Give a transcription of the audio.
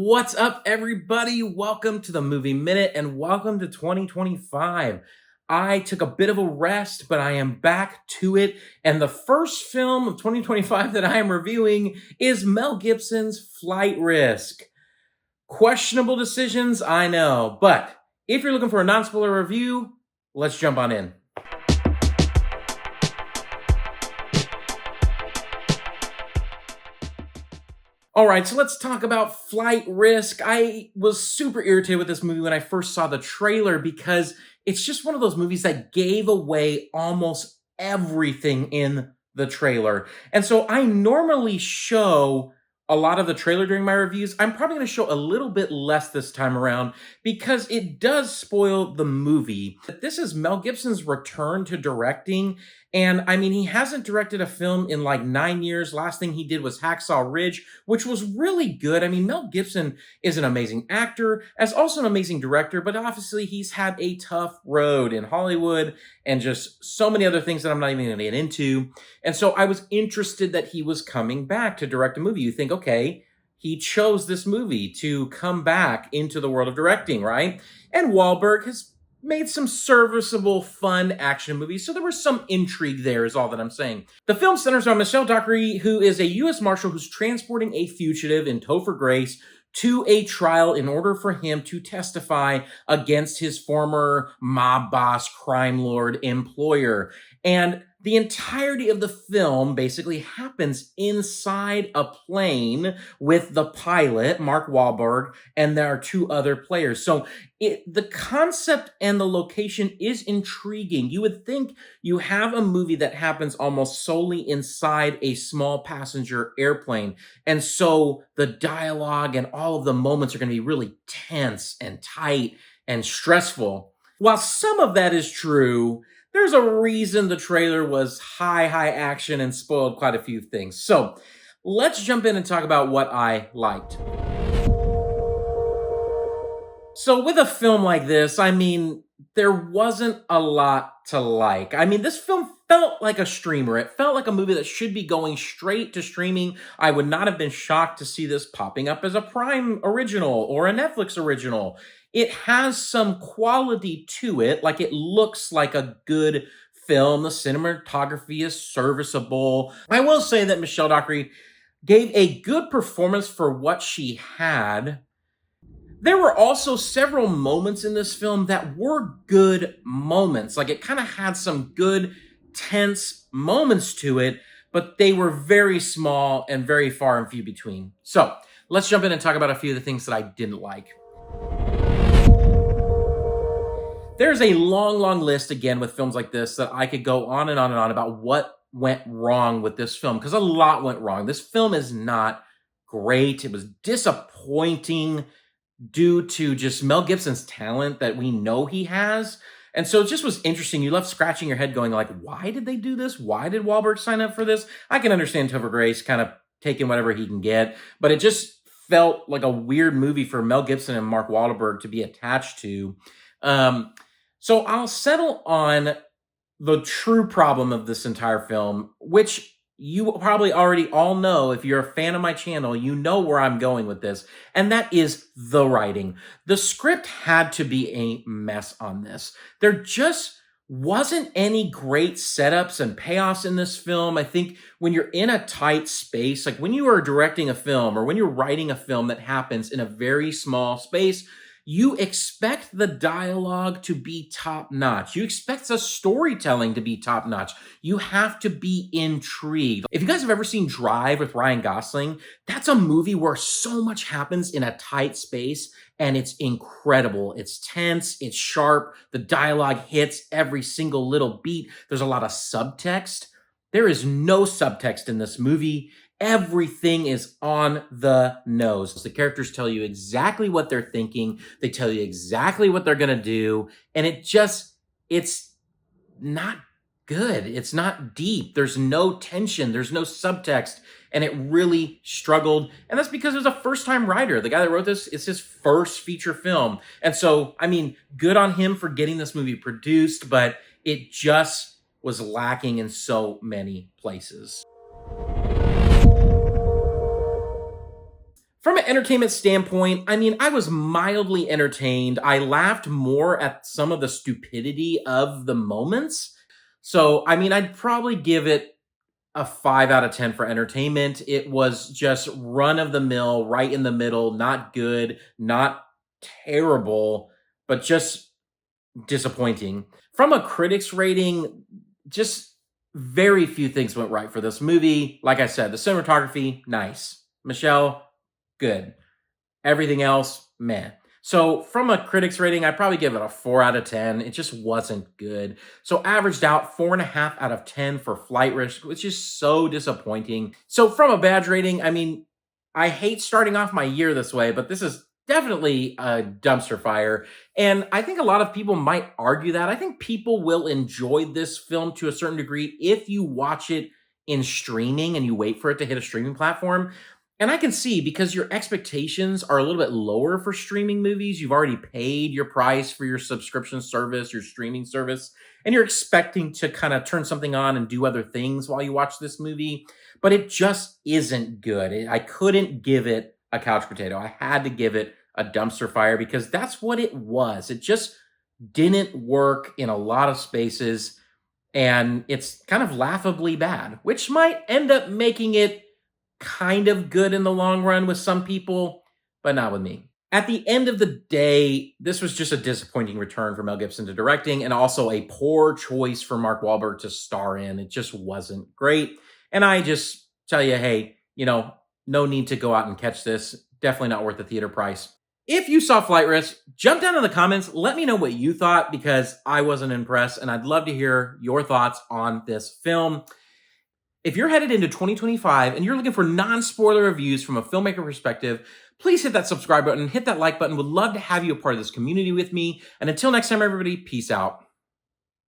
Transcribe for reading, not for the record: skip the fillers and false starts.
What's up, everybody? Welcome to the Movie Minute and welcome to 2025. I took a bit of a rest, but I am back to it. And the first film of 2025 that I am reviewing is Mel Gibson's Flight Risk. Questionable decisions, I know. But if you're looking for a non-spoiler review, let's jump on in. All right, so let's talk about Flight Risk. I was super irritated with this movie when I first saw the trailer because it's just one of those movies that gave away almost everything in the trailer. And so I normally show a lot of the trailer during my reviews. I'm probably going to show a little bit less this time around because it does spoil the movie. This is Mel Gibson's return to directing. And I mean, he hasn't directed a film in like 9 years. Last thing he did was Hacksaw Ridge, which was really good. I mean, Mel Gibson is an amazing actor, as also an amazing director, but obviously he's had a tough road in Hollywood and just so many other things that I'm not even going to get into. And so I was interested that he was coming back to direct a movie. You think, okay, he chose this movie to come back into the world of directing, right? And Wahlberg has made some serviceable, fun action movies, so there was some intrigue there is all that I'm saying. The film centers on Michelle Dockery, who is a U.S. Marshal who's transporting a fugitive in Topher Grace to a trial in order for him to testify against his former mob boss, crime lord, employer. And the entirety of the film basically happens inside a plane with the pilot, Mark Wahlberg, and there are two other players. So the concept and the location is intriguing. You would think you have a movie that happens almost solely inside a small passenger airplane. And so the dialogue and all of the moments are going to be really tense and tight and stressful. While some of that is true, there's a reason the trailer was high action and spoiled quite a few things. So let's jump in and talk about what I liked. So with a film like this, I mean, there wasn't a lot to like. I mean, this film felt like a streamer. It felt like a movie that should be going straight to streaming. I would not have been shocked to see this popping up as a Prime original or a Netflix original. It has some quality to it, like it looks like a good film. The cinematography is serviceable. I will say that Michelle Dockery gave a good performance for what she had. There were also several moments in this film that were good moments. Like it kind of had some good, tense moments to it, but they were very small and very far and few between. So let's jump in and talk about a few of the things that I didn't like. There's a long list, again, with films like this that I could go on and on and on about what went wrong with this film, because a lot went wrong. This film is not great. It was disappointing due to just Mel Gibson's talent that we know he has. And so it just was interesting. You left scratching your head going like, why did they do this? Why did Wahlberg sign up for this? I can understand Topher Grace kind of taking whatever he can get, but it just felt like a weird movie for Mel Gibson and Mark Wahlberg to be attached to. So I'll settle on the true problem of this entire film, which you probably already all know. If you're a fan of my channel, you know where I'm going with this, and that is the writing. The script had to be a mess on this. There just wasn't any great setups and payoffs in this film. I think when you're in a tight space, like when you are directing a film or when you're writing a film that happens in a very small space, you expect the dialogue to be top-notch. You expect the storytelling to be top-notch. You have to be intrigued. If you guys have ever seen Drive with Ryan Gosling, that's a movie where so much happens in a tight space, and it's incredible. It's tense, it's sharp, the dialogue hits every single little beat. There's a lot of subtext. There is no subtext in this movie. Everything is on the nose. The characters tell you exactly what they're thinking. They tell you exactly what they're going to do. And it's not good. It's not deep. There's no tension. There's no subtext. And it really struggled. And that's because it was a first-time writer. The guy that wrote this, it's his first feature film. And so, I mean, good on him for getting this movie produced, but it just was lacking in so many places. From an entertainment standpoint, I mean, I was mildly entertained. I laughed more at some of the stupidity of the moments. So, I mean, I'd probably give it a 5 out of 10 for entertainment. It was just run of the mill, right in the middle, not good, not terrible, but just disappointing. From a critics rating, just very few things went right for this movie. Like I said, the cinematography, nice. Michelle, good. Everything else, meh. So from a critics rating, I'd probably give it a 4 out of 10. It just wasn't good. So averaged out 4.5 out of 10 for Flight Risk, which is so disappointing. So from a badge rating, I mean, I hate starting off my year this way, but this is definitely a dumpster fire. And I think a lot of people might argue that. I think people will enjoy this film to a certain degree if you watch it in streaming and you wait for it to hit a streaming platform. And I can see because your expectations are a little bit lower for streaming movies. You've already paid your price for your subscription service, your streaming service, and you're expecting to kind of turn something on and do other things while you watch this movie. But it just isn't good. I couldn't give it a couch potato. I had to give it a dumpster fire because that's what it was. It just didn't work in a lot of spaces. And it's kind of laughably bad, which might end up making it kind of good in the long run with some people, but not with me. At the end of the day, this was just a disappointing return for Mel Gibson to directing and also a poor choice for Mark Wahlberg to star in. It just wasn't great. And I just tell you, hey, no need to go out and catch this. Definitely not worth the theater price. If you saw Flight Risk, jump down in the comments. Let me know what you thought because I wasn't impressed and I'd love to hear your thoughts on this film. If you're headed into 2025 and you're looking for non-spoiler reviews from a filmmaker perspective, please hit that subscribe button, hit that like button. Would love to have you a part of this community with me. And until next time, everybody, peace out.